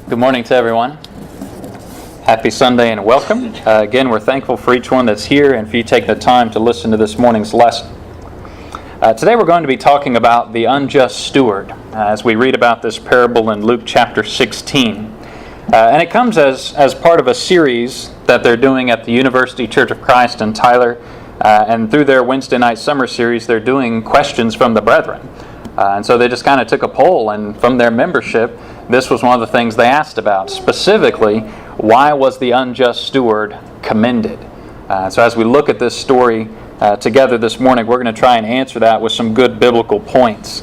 Good morning to everyone. Happy Sunday and welcome. Again, we're thankful for each one that's here and for you take the time to listen to this morning's lesson. Today we're going to be talking about the unjust steward as we read about this parable in Luke chapter 16. And it comes as part of a series that they're doing at the University Church of Christ in Tyler. And through their Wednesday night summer series, they're doing questions from the brethren. And so they just kind of took a poll, and from their membership, this was one of the things they asked about. Specifically, why was the unjust steward commended? So as we look at this story together this morning, we're going to try and answer that with some good biblical points.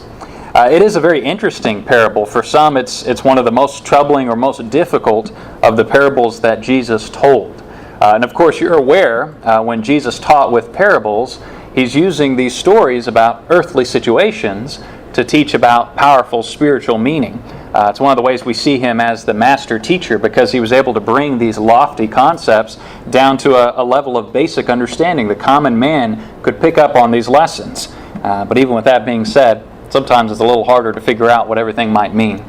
It is a very interesting parable. For some, it's one of the most troubling or most difficult of the parables that Jesus told. And of course, you're aware when Jesus taught with parables, he's using these stories about earthly situations to teach about powerful spiritual meaning. It's one of the ways we see him as the master teacher, because he was able to bring these lofty concepts down to a level of basic understanding. The common man could pick up on these lessons. But even with that being said, sometimes it's a little harder to figure out what everything might mean.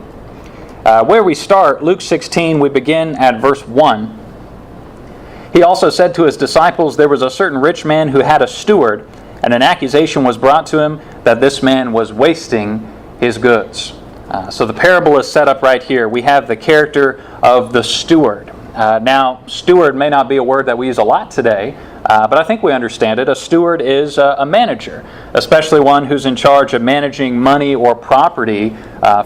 Where we start, Luke 16, we begin at verse 1. He also said to his disciples, "There was a certain rich man who had a steward, and an accusation was brought to him that this man was wasting his goods." So the parable is set up right here. We have the character of the steward. Now, steward may not be a word that we use a lot today, but I think we understand it. A steward is a manager, especially one who's in charge of managing money or property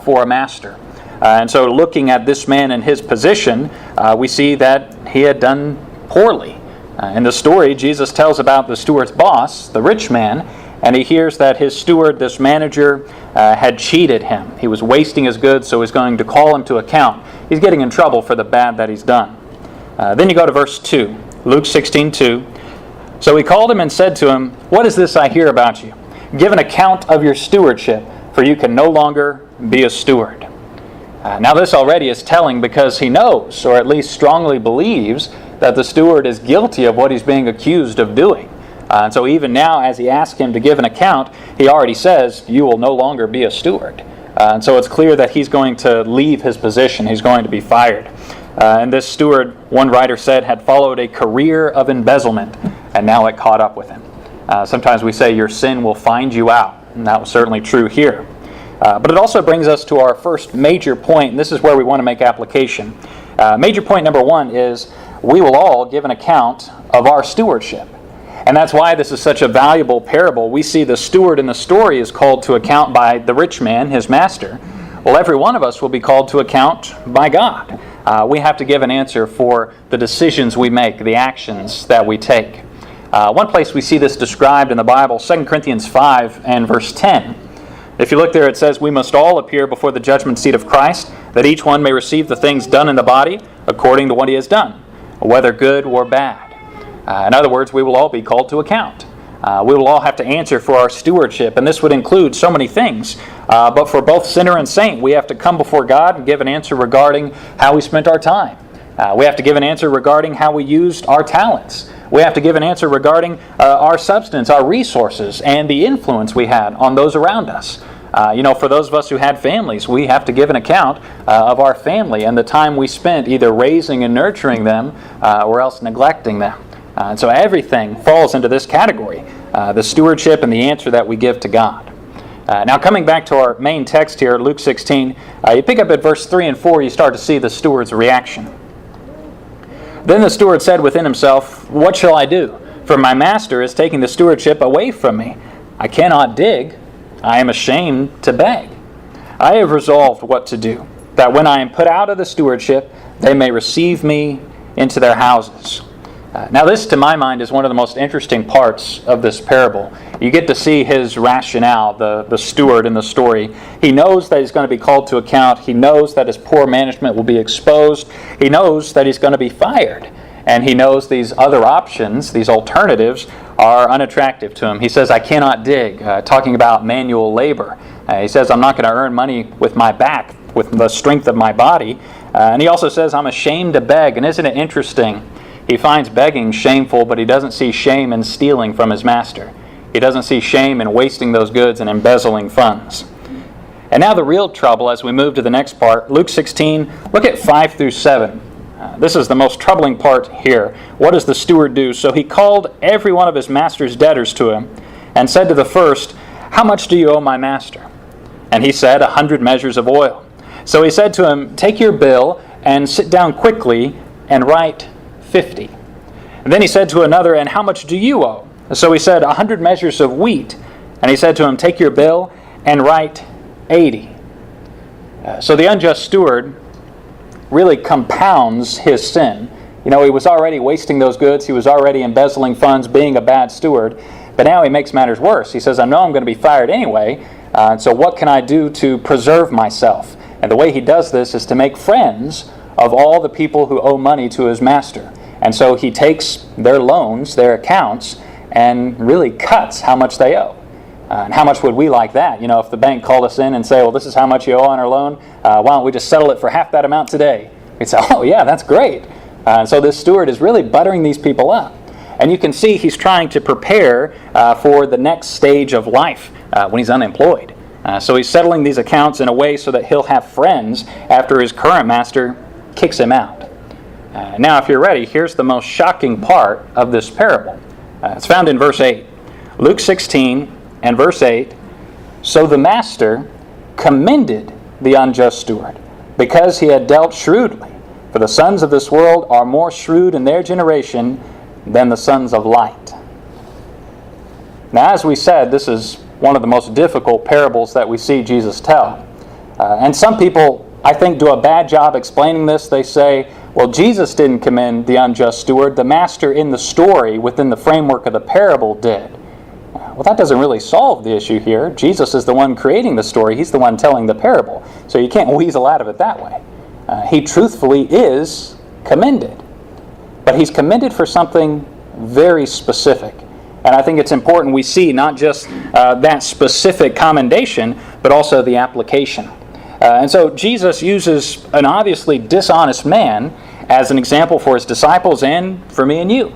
for a master. And so looking at this man and his position, we see that he had done poorly. In the story, Jesus tells about the steward's boss, the rich man, and he hears that his steward, this manager, had cheated him. He was wasting his goods, so he's going to call him to account. He's getting in trouble for the bad that he's done. Then you go to verse 2, Luke 16:2. "So he called him and said to him, 'What is this I hear about you? Give an account of your stewardship, for you can no longer be a steward.'" Now this already is telling, because he knows, or at least strongly believes, that the steward is guilty of what he's being accused of doing. And so even now, as he asks him to give an account, he already says, "You will no longer be a steward." And so it's clear that he's going to leave his position. He's going to be fired. And this steward, one writer said, had followed a career of embezzlement, and now it caught up with him. Sometimes we say your sin will find you out, and that was certainly true here. But it also brings us to our first major point, and this is where we want to make application. Major point number 1 is, we will all give an account of our stewardship. And that's why this is such a valuable parable. We see the steward in the story is called to account by the rich man, his master. Well, every one of us will be called to account by God. We have to give an answer for the decisions we make, the actions that we take. One place we see this described in the Bible, 2 Corinthians 5 and verse 10. If you look there, it says, "We must all appear before the judgment seat of Christ, that each one may receive the things done in the body according to what he has done, whether good or bad." In other words, we will all be called to account. We will all have to answer for our stewardship, and this would include so many things. But for both sinner and saint, we have to come before God and give an answer regarding how we spent our time. We have to give an answer regarding how we used our talents. We have to give an answer regarding our substance, our resources, and the influence we had on those around us. For those of us who had families, we have to give an account of our family and the time we spent either raising and nurturing them or else neglecting them. And so everything falls into this category, the stewardship and the answer that we give to God. Now coming back to our main text here, Luke 16, you pick up at verse 3 and 4, you start to see the steward's reaction. "Then the steward said within himself, 'What shall I do? For my master is taking the stewardship away from me. I cannot dig. I am ashamed to beg. I have resolved what to do, that when I am put out of the stewardship, they may receive me into their houses.'" Now this, to my mind, is one of the most interesting parts of this parable. You get to see his rationale, the steward in the story. He knows that he's going to be called to account. He knows that his poor management will be exposed. He knows that he's going to be fired. And he knows these other options, these alternatives, are unattractive to him. He says, "I cannot dig," talking about manual labor. He says, "I'm not going to earn money with my back, with the strength of my body." And he also says, "I'm ashamed to beg." And isn't it interesting? He finds begging shameful, but he doesn't see shame in stealing from his master. He doesn't see shame in wasting those goods and embezzling funds. And now the real trouble as we move to the next part, Luke 16, look at 5 through 7. This is the most troubling part here. What does the steward do? So he called every one of his master's debtors to him and said to the first, "How much do you owe my master?" And he said, 100 measures of oil. So he said to him, "Take your bill and sit down quickly and write 50. And then he said to another, "And how much do you owe?" So he said, 100 measures of wheat. And he said to him, "Take your bill and write 80. So the unjust steward really compounds his sin. He was already wasting those goods. He was already embezzling funds, being a bad steward. But now he makes matters worse. He says, "I know I'm going to be fired anyway, so what can I do to preserve myself?" And the way he does this is to make friends of all the people who owe money to his master. And so he takes their loans, their accounts, and really cuts how much they owe. And how much would we like that? If the bank called us in and say, "Well, this is how much you owe on our loan. Why don't we just settle it for half that amount today?" We'd say, "Oh yeah, that's great." And so this steward is really buttering these people up. And you can see he's trying to prepare for the next stage of life when he's unemployed. So he's settling these accounts in a way so that he'll have friends after his current master kicks him out. Now, if you're ready, here's the most shocking part of this parable. It's found in verse 8. Luke 16 and verse 8. So the master commended the unjust steward because he had dealt shrewdly. For the sons of this world are more shrewd in their generation than the sons of light. Now, as we said, this is one of the most difficult parables that we see Jesus tell. And some people, I think, do a bad job explaining this. They say, well, Jesus didn't commend the unjust steward. The master in the story, within the framework of the parable, did. Well, that doesn't really solve the issue here. Jesus is the one creating the story. He's the one telling the parable. So you can't weasel out of it that way. He truthfully is commended. But he's commended for something very specific. And I think it's important we see not just that specific commendation, but also the application. And so Jesus uses an obviously dishonest man as an example for his disciples and for me and you.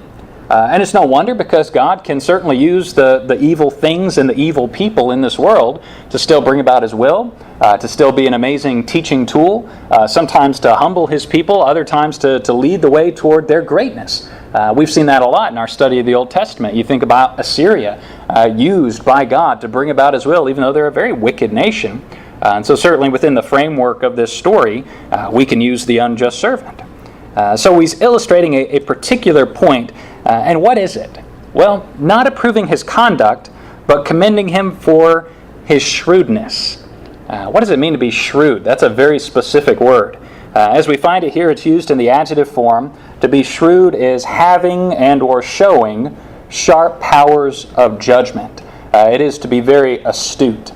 And it's no wonder, because God can certainly use the evil things and the evil people in this world to still bring about His will, to still be an amazing teaching tool, sometimes to humble His people, other times to lead the way toward their greatness. We've seen that a lot in our study of the Old Testament. You think about Assyria, used by God to bring about His will, even though they're a very wicked nation. And so certainly within the framework of this story, we can use the unjust servant. So he's illustrating a particular point. And what is it? Well, not approving his conduct, but commending him for his shrewdness. What does it mean to be shrewd? That's a very specific word. As we find it here, it's used in the adjective form. To be shrewd is having and or showing sharp powers of judgment. It is to be very astute.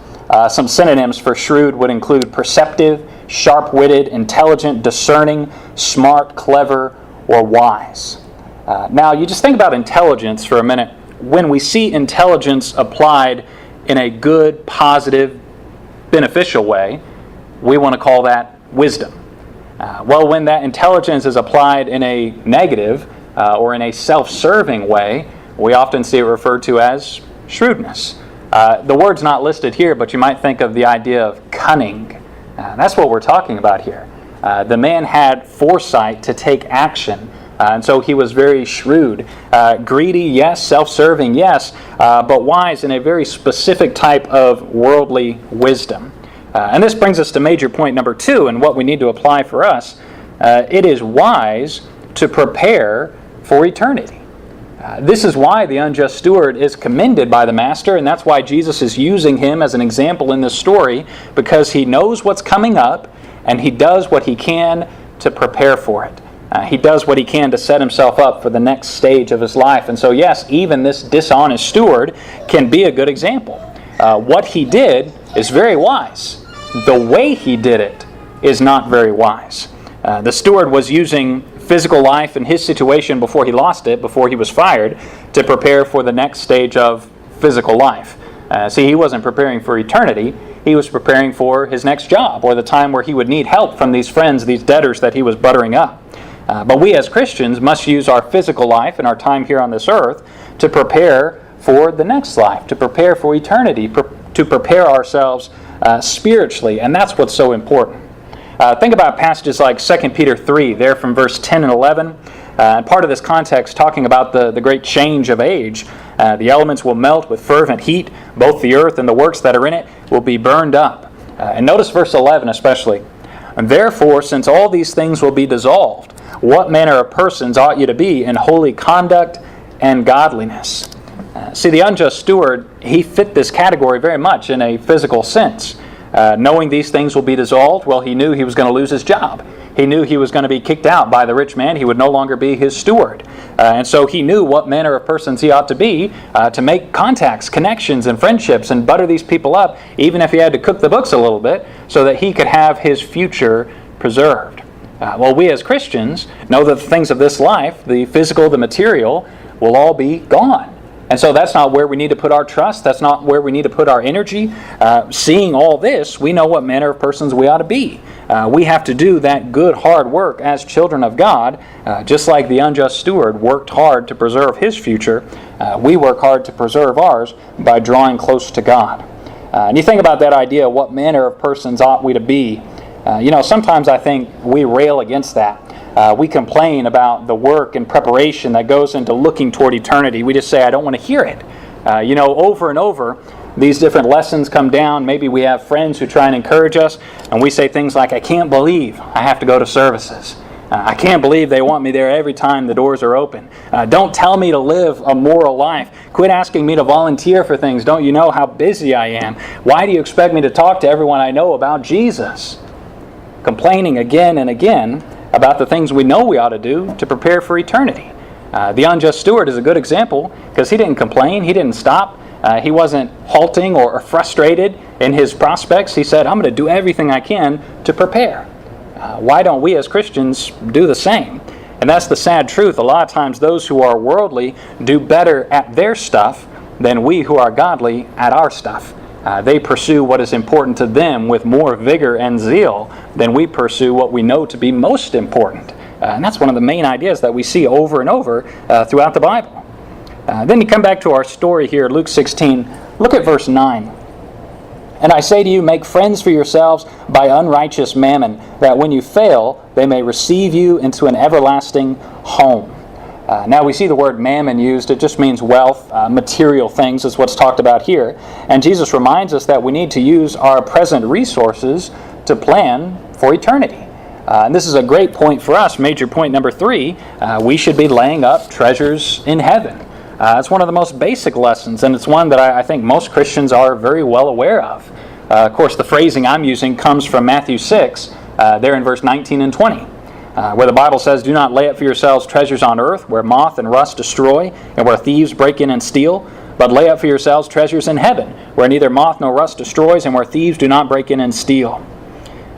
Some synonyms for shrewd would include perceptive, sharp-witted, intelligent, discerning, smart, clever, or wise. Now, you just think about intelligence for a minute. When we see intelligence applied in a good, positive, beneficial way, we want to call that wisdom. Well, when that intelligence is applied in a negative or in a self-serving way, we often see it referred to as shrewdness. The word's not listed here, but you might think of the idea of cunning. That's what we're talking about here. The man had foresight to take action, and so he was very shrewd. Greedy, yes. Self-serving, yes. But wise in a very specific type of worldly wisdom. And this brings us to major point number 2, and what we need to apply for us. It is wise to prepare for eternity. This is why the unjust steward is commended by the master, and that's why Jesus is using him as an example in this story, because he knows what's coming up, and he does what he can to prepare for it. He does what he can to set himself up for the next stage of his life. And so, yes, even this dishonest steward can be a good example. What he did is very wise. The way he did it is not very wise. The steward was using physical life and his situation before he lost it, before he was fired, to prepare for the next stage of physical life. See, he wasn't preparing for eternity. He was preparing for his next job, or the time where he would need help from these friends, these debtors that he was buttering up. But we as Christians must use our physical life and our time here on this earth to prepare for the next life, to prepare for eternity, to prepare ourselves spiritually, and that's what's so important. Think about passages like 2 Peter 3, there from verse 10 and 11. And part of this context talking about the great change of age. The elements will melt with fervent heat. Both the earth and the works that are in it will be burned up. And notice verse 11 especially. And therefore, since all these things will be dissolved, what manner of persons ought you to be in holy conduct and godliness? See, the unjust steward, he fit this category very much in a physical sense. Knowing these things will be dissolved, well, he knew he was going to lose his job. He knew he was going to be kicked out by the rich man. He would no longer be his steward. And so he knew what manner of persons he ought to be to make contacts, connections, and friendships and butter these people up, even if he had to cook the books a little bit, so that he could have his future preserved. Well, we as Christians know that the things of this life, the physical, the material, will all be gone. And so that's not where we need to put our trust. That's not where we need to put our energy. Seeing all this, we know what manner of persons we ought to be. We have to do that good, hard work as children of God. Just like the unjust steward worked hard to preserve his future, we work hard to preserve ours by drawing close to God. And you think about that idea, what manner of persons ought we to be? Sometimes I think we rail against that. We complain about the work and preparation that goes into looking toward eternity. We just say, I don't want to hear it. Over and over, these different lessons come down. Maybe we have friends who try and encourage us, and we say things like, I can't believe I have to go to services. I can't believe they want me there every time the doors are open. Don't tell me to live a moral life. Quit asking me to volunteer for things. Don't you know how busy I am? Why do you expect me to talk to everyone I know about Jesus? Complaining again and again about the things we know we ought to do to prepare for eternity. The unjust steward is a good example because he didn't complain, he didn't stop, he wasn't halting or frustrated in his prospects. He said, I'm going to do everything I can to prepare. Why don't we as Christians do the same? And that's the sad truth. A lot of times those who are worldly do better at their stuff than we who are godly at our stuff. They pursue what is important to them with more vigor and zeal than we pursue what we know to be most important. And that's one of the main ideas that we see over and over throughout the Bible. Then you come back to our story here, Luke 16. Look at verse 9. And I say to you, make friends for yourselves by unrighteous mammon, that when you fail, they may receive you into an everlasting home. Now we see the word mammon used. It just means wealth, material things is what's talked about here. And Jesus reminds us that we need to use our present resources to plan for eternity. And this is a great point for us. Major point number 3, we should be laying up treasures in heaven. It's one of the most basic lessons, and it's one that I think most Christians are very well aware of. Of course, the phrasing I'm using comes from Matthew 6, there in verse 19 and 20. Where the Bible says, do not lay up for yourselves treasures on earth, where moth and rust destroy, and where thieves break in and steal, but lay up for yourselves treasures in heaven, where neither moth nor rust destroys, and where thieves do not break in and steal.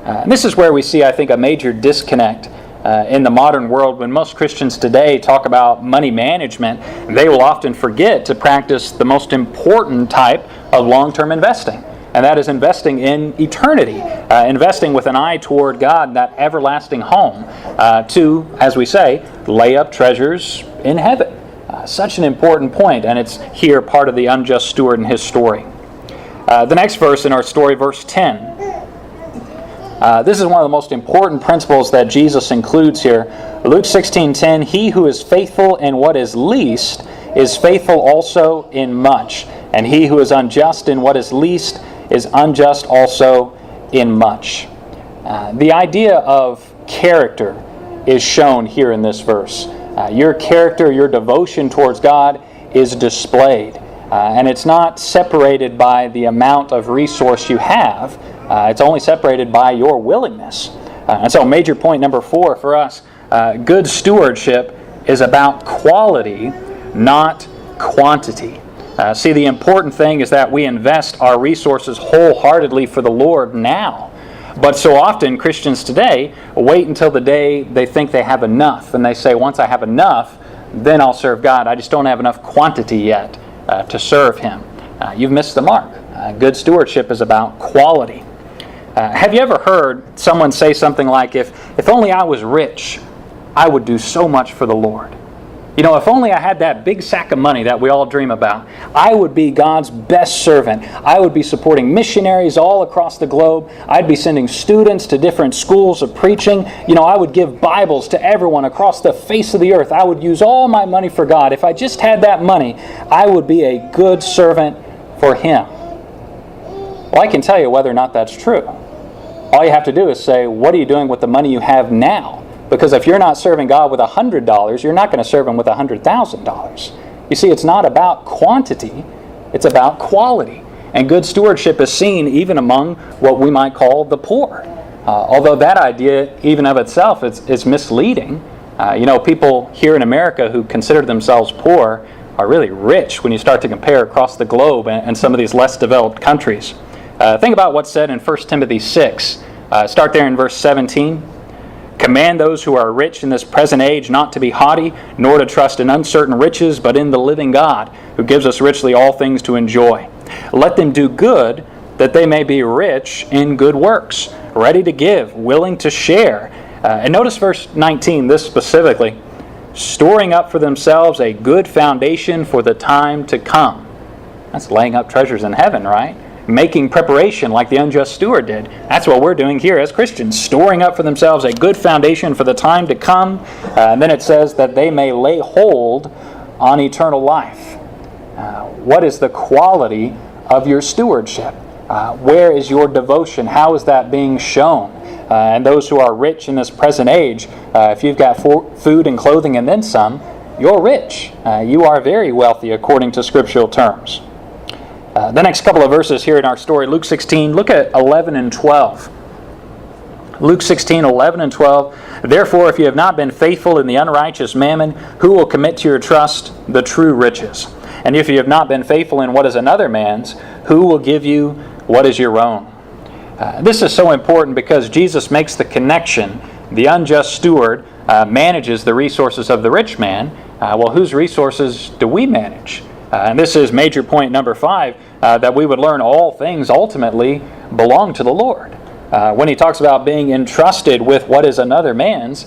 And this is where we see, I think, a major disconnect in the modern world. When most Christians today talk about money management, they will often forget to practice the most important type of long-term investing. And that is investing in eternity, investing with an eye toward God, that everlasting home, to, as we say, lay up treasures in heaven. Such an important point, and it's here part of the unjust steward and his story. The next verse in our story, verse 10. This is one of the most important principles that Jesus includes here. Luke 16:10, he who is faithful in what is least is faithful also in much, and he who is unjust in what is least is unjust also in much. The idea of character is shown here in this verse. Your character, your devotion towards God is displayed. And it's not separated by the amount of resource you have. It's only separated by your willingness. And so major point number 4 for us, good stewardship is about quality, not quantity. See, the important thing is that we invest our resources wholeheartedly for the Lord now. But so often Christians today wait until the day they think they have enough. And they say, once I have enough, then I'll serve God. I just don't have enough quantity yet to serve Him. You've missed the mark. Good stewardship is about quality. Have you ever heard someone say something like, if only I was rich, I would do so much for the Lord? If only I had that big sack of money that we all dream about, I would be God's best servant. I would be supporting missionaries all across the globe. I'd be sending students to different schools of preaching. I would give Bibles to everyone across the face of the earth. I would use all my money for God. If I just had that money, I would be a good servant for Him. Well, I can tell you whether or not that's true. All you have to do is say, what are you doing with the money you have now? Because if you're not serving God with $100, you're not going to serve Him with $100,000. You see, it's not about quantity, it's about quality. And good stewardship is seen even among what we might call the poor. Although that idea, even of itself, is misleading. People here in America who consider themselves poor are really rich when you start to compare across the globe and some of these less developed countries. Think about what's said in 1 Timothy 6. Start there in verse 17. Command those who are rich in this present age not to be haughty, nor to trust in uncertain riches, but in the living God, who gives us richly all things to enjoy. Let them do good, that they may be rich in good works, ready to give, willing to share. And notice verse 19, this specifically, storing up for themselves a good foundation for the time to come. That's laying up treasures in heaven, right? Making preparation like the unjust steward did. That's what we're doing here as Christians, storing up for themselves a good foundation for the time to come. And then it says that they may lay hold on eternal life. What is the quality of your stewardship? Where is your devotion? How is that being shown? And those who are rich in this present age, if you've got food and clothing and then some, you're rich. You are very wealthy according to scriptural terms. The next couple of verses here in our story, Luke 16, look at 11 and 12. Luke 16, 11 and 12. Therefore, if you have not been faithful in the unrighteous mammon, who will commit to your trust the true riches? And if you have not been faithful in what is another man's, who will give you what is your own? This is so important because Jesus makes the connection. The unjust steward manages the resources of the rich man. Well, whose resources do we manage? And this is major point number 5, that we would learn all things ultimately belong to the Lord. When he talks about being entrusted with what is another man's,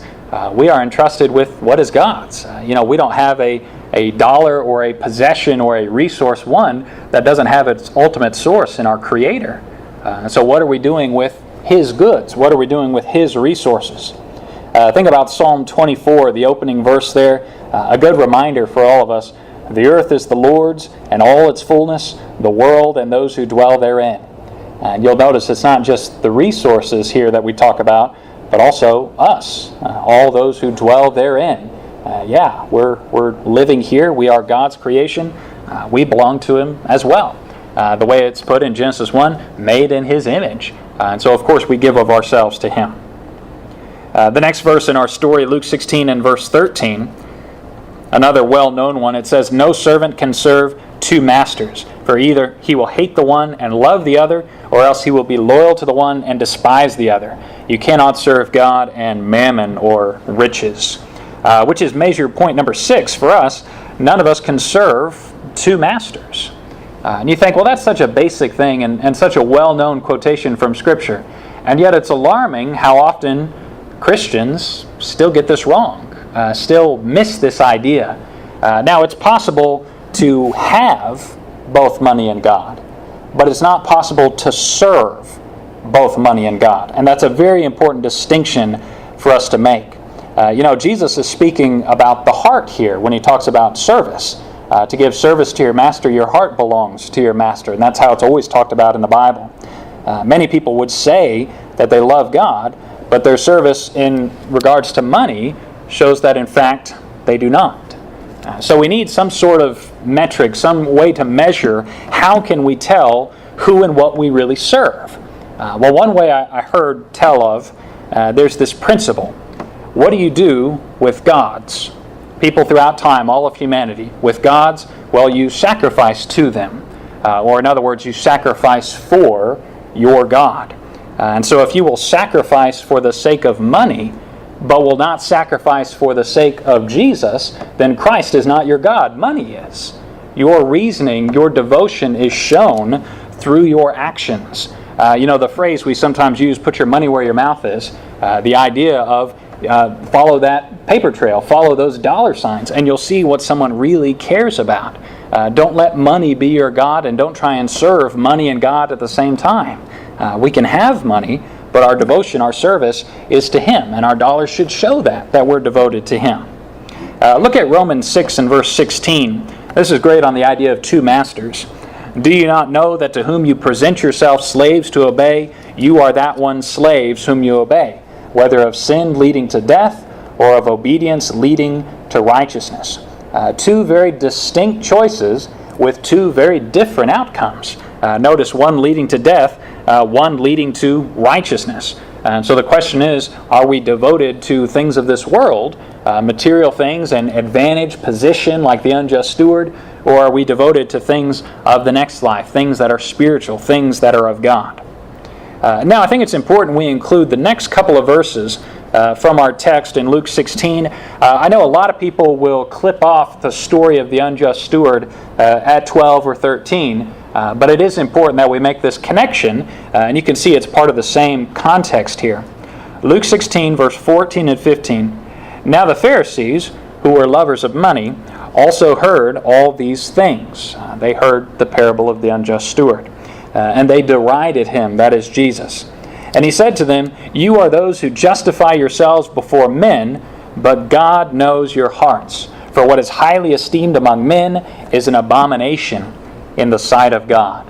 we are entrusted with what is God's. We don't have a dollar or a possession or a resource, one, that doesn't have its ultimate source in our Creator. So what are we doing with His goods? What are we doing with His resources? Think about Psalm 24, the opening verse there. A good reminder for all of us. The earth is the Lord's, and all its fullness, the world and those who dwell therein. And you'll notice it's not just the resources here that we talk about, but also us, all those who dwell therein. We're living here. We are God's creation. We belong to Him as well. The way it's put in Genesis 1, made in His image. And so, of course, we give of ourselves to Him. The next verse in our story, Luke 16 and verse 13, another well-known one, it says, no servant can serve two masters, for either he will hate the one and love the other, or else he will be loyal to the one and despise the other. You cannot serve God and mammon or riches. Which is major point number 6 for us. None of us can serve two masters. And you think, well, that's such a basic thing and such a well-known quotation from Scripture. And yet it's alarming how often Christians still get this wrong. Still miss this idea. Now, it's possible to have both money and God, but it's not possible to serve both money and God. And that's a very important distinction for us to make. Jesus is speaking about the heart here when he talks about service. To give service to your master, your heart belongs to your master. And that's how it's always talked about in the Bible. Many people would say that they love God, but their service in regards to money shows that in fact they do not. So we need some sort of metric, some way to measure how can we tell who and what we really serve. Well, one way I heard tell of, there's this principle. What do you do with God's? People throughout time, all of humanity. With God's, well, you sacrifice to them. Or in other words, you sacrifice for your God. And so if you will sacrifice for the sake of money, but will not sacrifice for the sake of Jesus, then Christ is not your God. Money is. Your reasoning, your devotion is shown through your actions. The phrase we sometimes use, put your money where your mouth is, the idea of follow that paper trail, follow those dollar signs, and you'll see what someone really cares about. Don't let money be your God, and don't try and serve money and God at the same time. We can have money, but our devotion, our service, is to Him, and our dollars should show that we're devoted to Him. Look at Romans 6 and verse 16. This is great on the idea of two masters. Do you not know that to whom you present yourselves slaves to obey, you are that one's slaves whom you obey, whether of sin leading to death or of obedience leading to righteousness? Two very distinct choices with two very different outcomes. Notice one leading to death, one leading to righteousness. And so the question is, are we devoted to things of this world, material things and advantage, position like the unjust steward, or are we devoted to things of the next life, things that are spiritual, things that are of God? Now I think it's important we include the next couple of verses from our text in Luke 16. I know a lot of people will clip off the story of the unjust steward at 12 or 13, but it is important that we make this connection, and you can see it's part of the same context here. Luke 16, verse 14 and 15. Now the Pharisees, who were lovers of money, also heard all these things. They heard the parable of the unjust steward, and they derided him, that is Jesus. And he said to them, You are those who justify yourselves before men, but God knows your hearts. For what is highly esteemed among men is an abomination in the sight of God.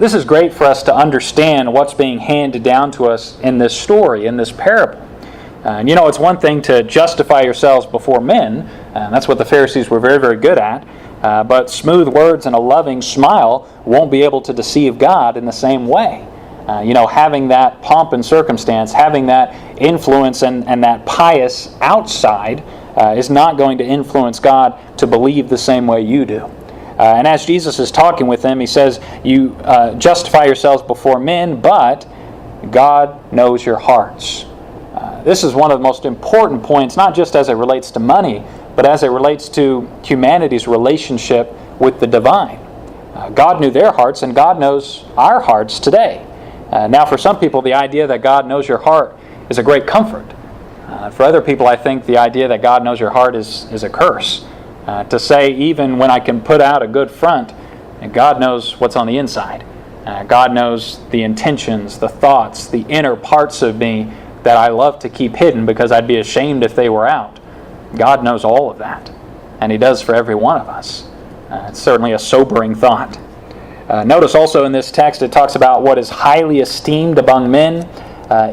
This is great for us to understand what's being handed down to us in this story, in this parable. It's one thing to justify yourselves before men. That's what the Pharisees were very, very good at. But smooth words and a loving smile won't be able to deceive God in the same way. Having that pomp and circumstance, having that influence and that pious outside is not going to influence God to believe the same way you do. And as Jesus is talking with them, he says, You justify yourselves before men, but God knows your hearts. This is one of the most important points, not just as it relates to money, but as it relates to humanity's relationship with the divine. God knew their hearts, and God knows our hearts today. Now, for some people, the idea that God knows your heart is a great comfort. For other people, I think the idea that God knows your heart is a curse. To say, even when I can put out a good front, God knows what's on the inside. God knows the intentions, the thoughts, the inner parts of me that I love to keep hidden because I'd be ashamed if they were out. God knows all of that, and He does for every one of us. It's certainly a sobering thought. Notice also in this text it talks about what is highly esteemed among men.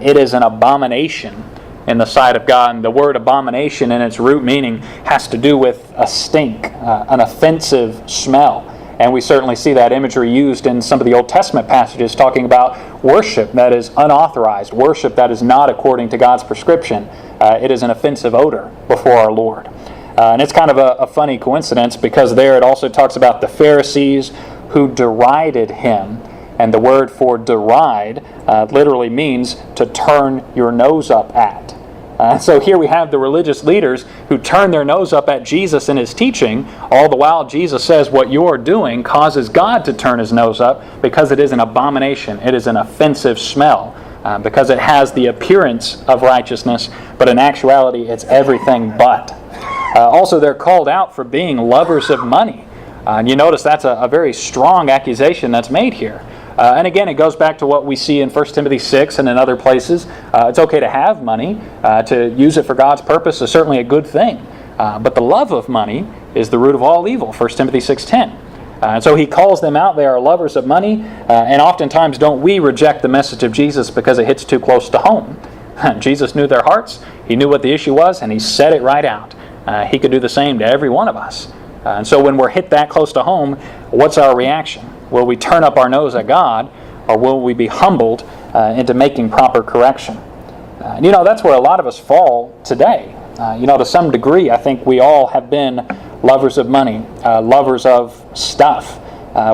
It is an abomination in the sight of God. And the word abomination in its root meaning has to do with a stink, an offensive smell. And we certainly see that imagery used in some of the Old Testament passages talking about worship that is unauthorized, worship that is not according to God's prescription. It is an offensive odor before our Lord. And it's kind of a funny coincidence because there it also talks about the Pharisees who derided him. And the word for deride literally means to turn your nose up at. So here we have the religious leaders who turn their nose up at Jesus and His teaching, all the while Jesus says what you're doing causes God to turn His nose up because it is an abomination, it is an offensive smell, because it has the appearance of righteousness, but in actuality it's everything but. Also, they're called out for being lovers of money. And you notice that's a very strong accusation that's made here. And again, it goes back to what we see in 1 Timothy 6 and in other places. It's okay to have money. To use it for God's purpose is certainly a good thing. But the love of money is the root of all evil, 1 Timothy 6:10. And so he calls them out. They are lovers of money. And oftentimes don't we reject the message of Jesus because it hits too close to home. Jesus knew their hearts. He knew what the issue was, and He said it right out. He could do the same to every one of us. And so when we're hit that close to home, what's our reaction? Will we turn up our nose at God, or will we be humbled into making proper correction? That's where a lot of us fall today. To some degree, I think we all have been lovers of money, lovers of stuff.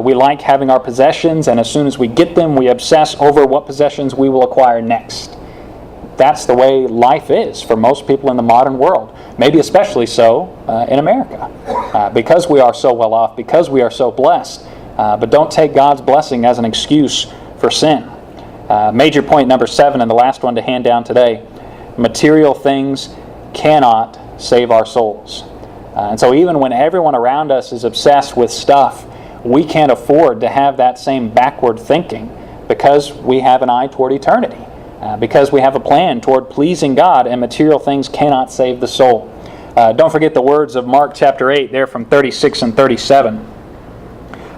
We like having our possessions, and as soon as we get them, we obsess over what possessions we will acquire next. That's the way life is for most people in the modern world. Maybe especially so in America. Because we are so well off, because we are so blessed. But don't take God's blessing as an excuse for sin. Major point number 7, and the last one to hand down today. material things cannot save our souls. And so even when everyone around us is obsessed with stuff, we can't afford to have that same backward thinking because we have an eye toward eternity, because we have a plan toward pleasing God, and material things cannot save the soul. Don't forget the words of Mark chapter 8, there from 36 and 37.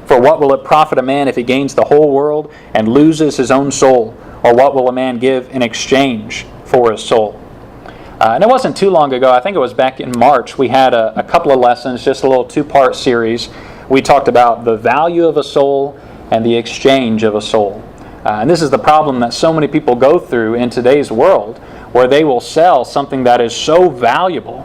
For what will it profit a man if he gains the whole world and loses his own soul? Or what will a man give in exchange for his soul? And it wasn't too long ago, I think it was back in March, we had a couple of lessons, just a little two-part series. We talked about the value of a soul and the exchange of a soul. And this is the problem that so many people go through in today's world, where they will sell something that is so valuable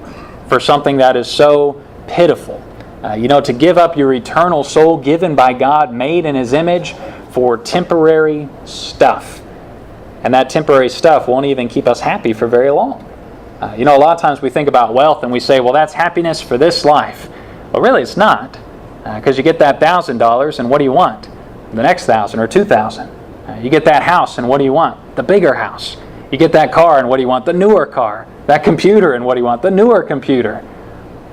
for something that is so pitiful. To give up your eternal soul given by God, made in His image, for temporary stuff. And that temporary stuff won't even keep us happy for very long. A lot of times we think about wealth and we say, well, that's happiness for this life. Well, really it's not. Because you get that $1,000 and what do you want? The next 1,000 or 2,000. You get that house and what do you want? The bigger house. You get that car and what do you want? The newer car. That computer and what do you want? The newer computer.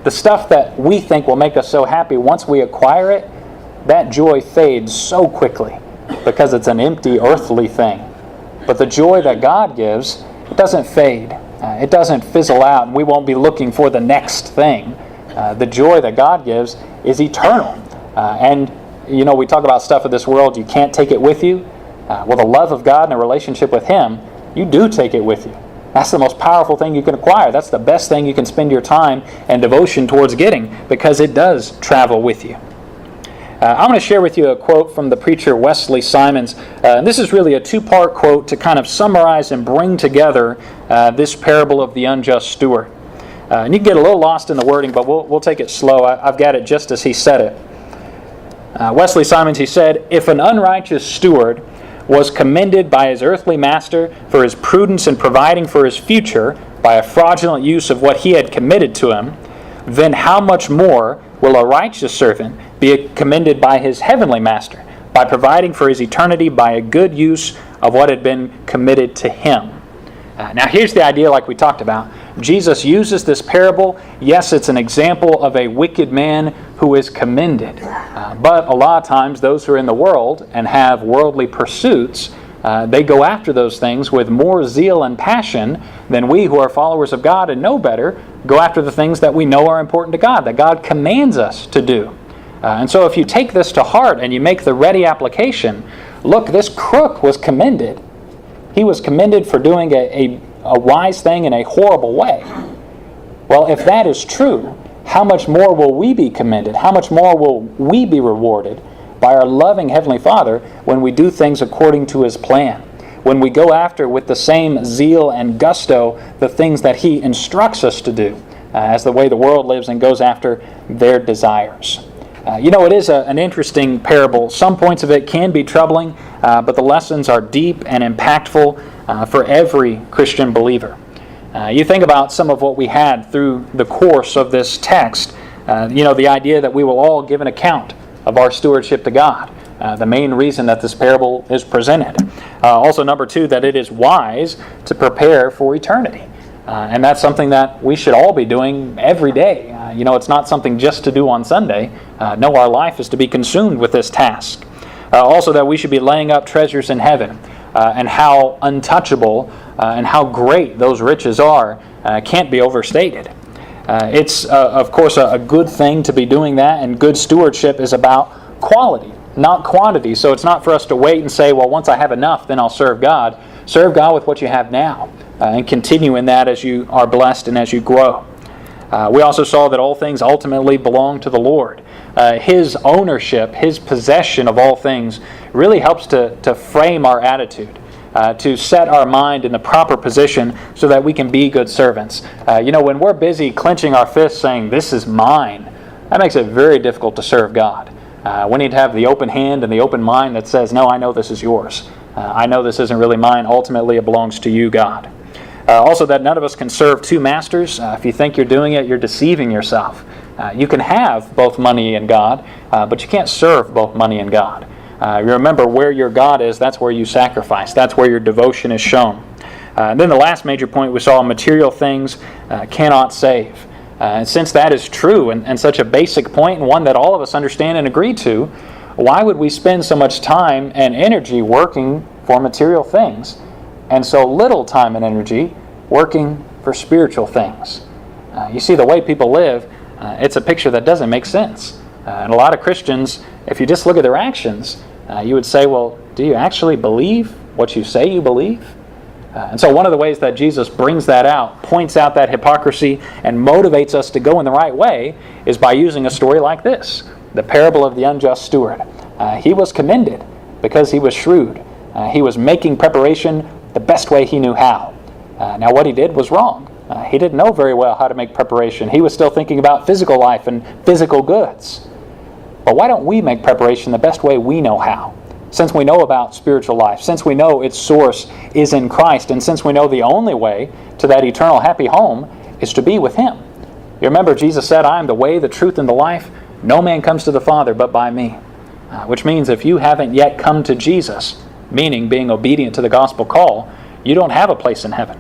The stuff that we think will make us so happy, once we acquire it, that joy fades so quickly because it's an empty earthly thing. But the joy that God gives, it doesn't fade. It doesn't fizzle out, and we won't be looking for the next thing. The joy that God gives is eternal. And we talk about stuff of this world, you can't take it with you. Well, the love of God and a relationship with Him, you do take it with you. That's the most powerful thing you can acquire. That's the best thing you can spend your time and devotion towards getting, because it does travel with you. I'm going to share with you a quote from the preacher Wesley Simons. And this is really a two-part quote to kind of summarize and bring together this parable of the unjust steward. And you can get a little lost in the wording, but we'll take it slow. I've got it just as he said it. Wesley Simons, he said, "If an unrighteous steward was commended by his earthly master for his prudence in providing for his future by a fraudulent use of what he had committed to him, then how much more will a righteous servant be commended by his heavenly master by providing for his eternity by a good use of what had been committed to him?" Now here's the idea like we talked about. Jesus uses this parable. Yes, it's an example of a wicked man who is commended. But a lot of times those who are in the world and have worldly pursuits, they go after those things with more zeal and passion than we who are followers of God and know better go after the things that we know are important to God, that God commands us to do. And so if you take this to heart and you make the ready application, look, this crook was commended. He was commended for doing a wise thing in a horrible way. Well, if that is true, how much more will we be commended? How much more will we be rewarded by our loving Heavenly Father when we do things according to His plan? When we go after with the same zeal and gusto the things that He instructs us to do, as the way the world lives and goes after their desires. It is an interesting parable. Some points of it can be troubling, but the lessons are deep and impactful for every Christian believer. You think about some of what we had through the course of this text. The idea that we will all give an account of our stewardship to God. The main reason that this parable is presented. Also, number two, that it is wise to prepare for eternity. And that's something that we should all be doing every day. It's not something just to do on Sunday. No, our life is to be consumed with this task. Also, that we should be laying up treasures in heaven, and how untouchable and how great those riches are can't be overstated. It's, of course, a good thing to be doing that, and good stewardship is about quality, not quantity. So it's not for us to wait and say, well, once I have enough, then I'll serve God. Serve God with what you have now, and continue in that as you are blessed and as you grow. We also saw that all things ultimately belong to the Lord. His ownership, His possession of all things really helps to frame our attitude, to set our mind in the proper position so that we can be good servants. When we're busy clenching our fists saying, "This is mine," that makes it very difficult to serve God. We need to have the open hand and the open mind that says, "No, I know this is yours. I know this isn't really mine. Ultimately, it belongs to you, God." Also, that none of us can serve two masters. If you think you're doing it, you're deceiving yourself. You can have both money and God, but you can't serve both money and God. You remember where your God is, that's where you sacrifice. That's where your devotion is shown. And then the last major point we saw, material things cannot save. And since that is true and such a basic point and one that all of us understand and agree to, why would we spend so much time and energy working for material things and so little time and energy working for spiritual things? You see, the way people live, it's a picture that doesn't make sense. And a lot of Christians, if you just look at their actions, you would say, well, do you actually believe what you say you believe? And so one of the ways that Jesus brings that out, points out that hypocrisy, and motivates us to go in the right way is by using a story like this, the parable of the unjust steward. He was commended because he was shrewd. He was making preparation the best way he knew how. Now what he did was wrong. He didn't know very well how to make preparation. He was still thinking about physical life and physical goods. But why don't we make preparation the best way we know how? Since we know about spiritual life, since we know its source is in Christ, and since we know the only way to that eternal happy home is to be with Him. You remember Jesus said, I am the way, the truth, and the life. No man comes to the Father but by me. Which means if you haven't yet come to Jesus, meaning being obedient to the gospel call, you don't have a place in heaven.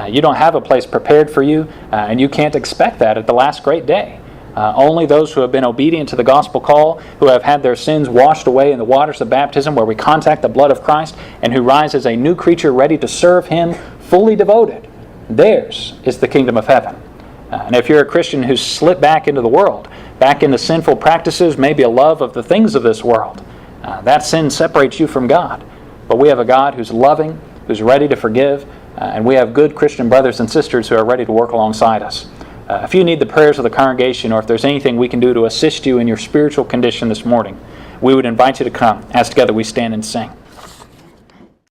You don't have a place prepared for you, and you can't expect that at the last great day. Only those who have been obedient to the gospel call, who have had their sins washed away in the waters of baptism where we contact the blood of Christ, and who rise as a new creature ready to serve Him, fully devoted, theirs is the kingdom of heaven. And if you're a Christian who's slipped back into the world, back into sinful practices, maybe a love of the things of this world, that sin separates you from God. But we have a God who's loving, who's ready to forgive, and we have good Christian brothers and sisters who are ready to work alongside us. If you need the prayers of the congregation, or if there's anything we can do to assist you in your spiritual condition this morning, we would invite you to come as together we stand and sing.